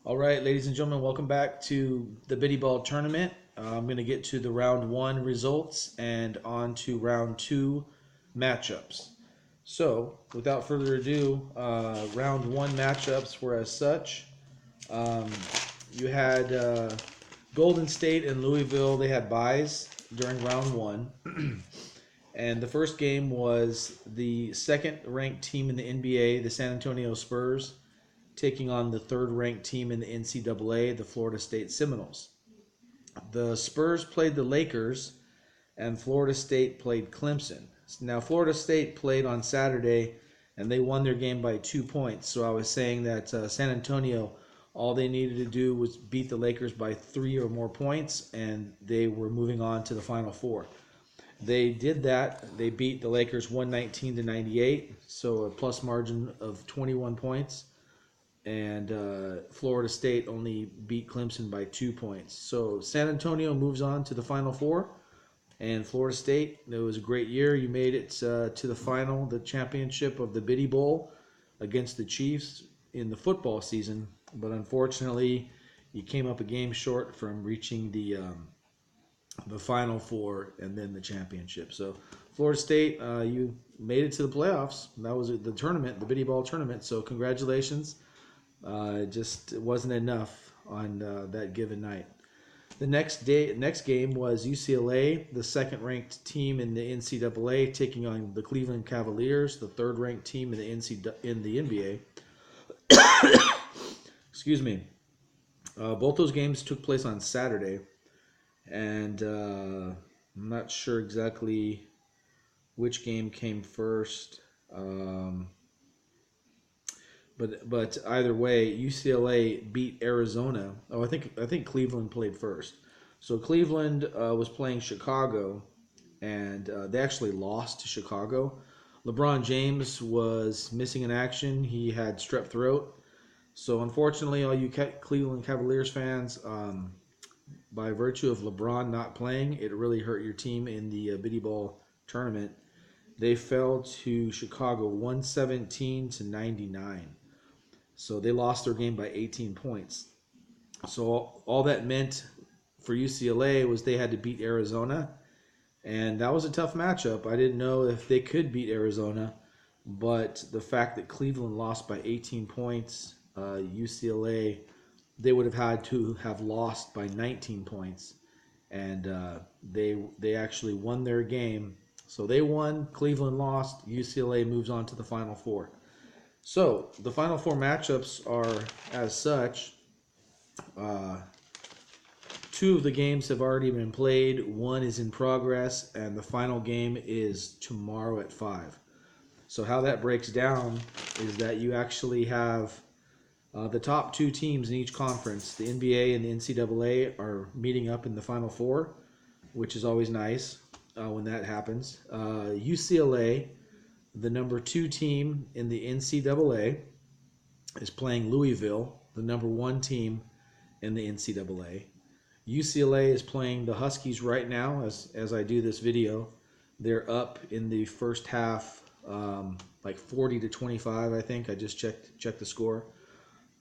All right, ladies and gentlemen, welcome back to the Biddy Ball tournament. I'm going to get to the round one results and on to round two matchups. So, without further ado, round one matchups were as such. Um, you had Golden State and Louisville, they had byes during round one. And the first game was the second ranked team in the NBA, the San Antonio Spurs, taking on the third ranked team in the NCAA, the Florida State Seminoles. The Spurs played the Lakers, and Florida State played Clemson. Now, Florida State played on Saturday, and they won their game by 2 points. So I was saying that San Antonio, all they needed to do was beat the Lakers by 3 or more points, and they were moving on to the Final Four. They did that. They beat the Lakers 119 to 98, so a plus margin of 21 points. And Florida State only beat Clemson by 2 points. So San Antonio moves on to the Final Four, and Florida State. It was a great year. You made it to the final, the championship of the Biddy Bowl against the Chiefs in the football season, but unfortunately, you came up a game short from reaching the Final Four and then the championship. So Florida State, you made it to the playoffs. That was the tournament, the Biddy Ball tournament. So congratulations. It wasn't enough on that given night. The next game was UCLA, the second-ranked team in the NCAA, taking on the Cleveland Cavaliers, the third-ranked team in the NBA. Excuse me. Both those games took place on Saturday, and I'm not sure exactly which game came first. But either way, UCLA beat Arizona. Oh, I think Cleveland played first. So Cleveland was playing Chicago, and they actually lost to Chicago. LeBron James was missing in action. He had strep throat. So unfortunately, all you Cleveland Cavaliers fans, by virtue of LeBron not playing, it really hurt your team in the Biddy Ball tournament. They fell to Chicago 117 to 99. So they lost their game by 18 points. So all that meant for UCLA was they had to beat Arizona, and that was a tough matchup. I didn't know if they could beat Arizona, but the fact that Cleveland lost by 18 points, UCLA, they would have had to have lost by 19 points, and they actually won their game. So they won, Cleveland lost, UCLA moves on to the Final Four. So the Final Four matchups are as such. Uh, Two of the games have already been played. One is in progress, and the final game is tomorrow at 5. So how that breaks down is that you actually have the top two teams in each conference. The NBA and the NCAA are meeting up in the Final Four, which is always nice when that happens. UCLA, the number two team in the NCAA, is playing Louisville, the number one team in the NCAA. UCLA is playing the Huskies right now as I do this video. They're up in the first half, like 40 to 25, I think. I just checked the score.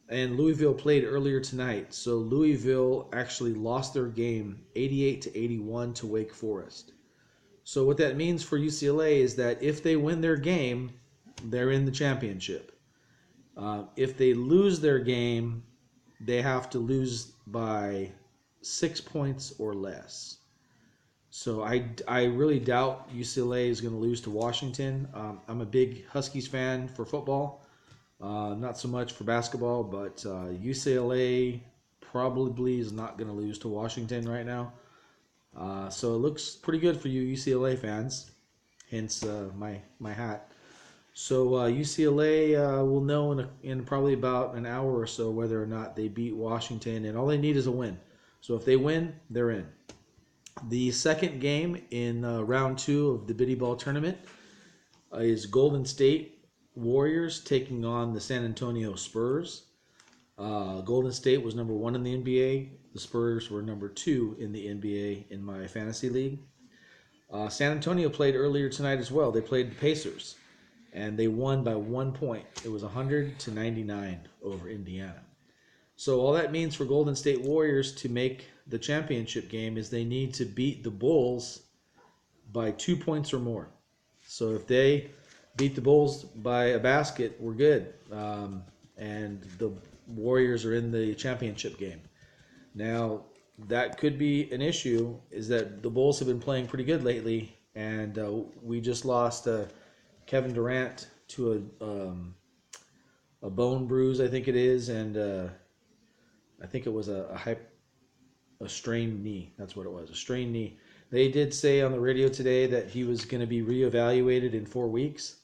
And Louisville played earlier tonight. So Louisville actually lost their game 88 to 81 to Wake Forest. So what that means for UCLA is that if they win their game, they're in the championship. If they lose their game, they have to lose by 6 points or less. So I really doubt UCLA is going to lose to Washington. I'm a big Huskies fan for football, not so much for basketball, but UCLA probably is not going to lose to Washington right now. So it looks pretty good for you UCLA fans, hence my hat. So UCLA will know in probably about an hour or so whether or not they beat Washington, and all they need is a win. So if they win, they're in. The second game in round two of the Biddy Ball tournament is Golden State Warriors taking on the San Antonio Spurs. Golden State was number one in the NBA. The Spurs were number two in the NBA in my fantasy league. San Antonio played earlier tonight as well. They played the Pacers, and they won by 1 point. It was 100 to 99 over Indiana. So all that means for Golden State Warriors to make the championship game is they need to beat the Bulls by 2 points or more. So if they beat the Bulls by a basket, we're good. And the Warriors are in the championship game. Now, that could be an issue, is that the Bulls have been playing pretty good lately, and we just lost Kevin Durant to a bone bruise, I think it is, and I think it was a strained knee. That's what it was, a strained knee. They did say on the radio today that he was going to be reevaluated in 4 weeks.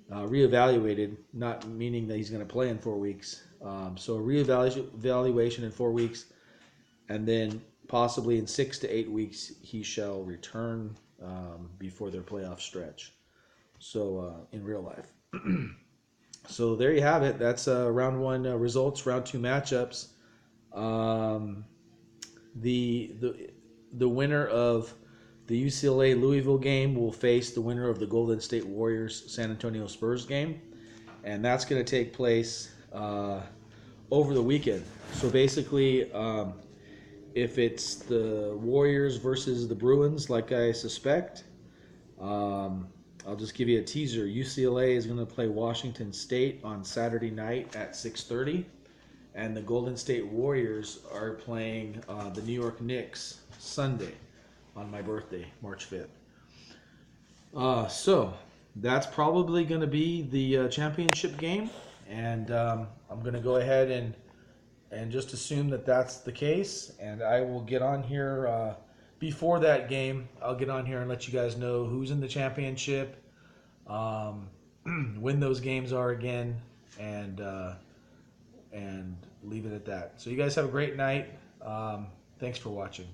Reevaluated, not meaning that he's going to play in 4 weeks. So a reevaluation in 4 weeks, and then possibly in 6 to 8 weeks he shall return before their playoff stretch. So in real life. So there you have it. That's round one results, round two matchups. The winner of the UCLA Louisville game will face the winner of the Golden State Warriors San Antonio Spurs game, and that's going to take place over the weekend. So basically, if it's the Warriors versus the Bruins, like I suspect, I'll just give you a teaser. UCLA is going to play Washington State on Saturday night at 6:30, and the Golden State Warriors are playing the New York Knicks Sunday on my birthday, March 5th. So that's probably going to be the championship game, and I'm going to go ahead and just assume that that's the case, and I will get on here before that game. I'll get on here and let you guys know who's in the championship, when those games are again, and leave it at that. So you guys have a great night. Thanks for watching.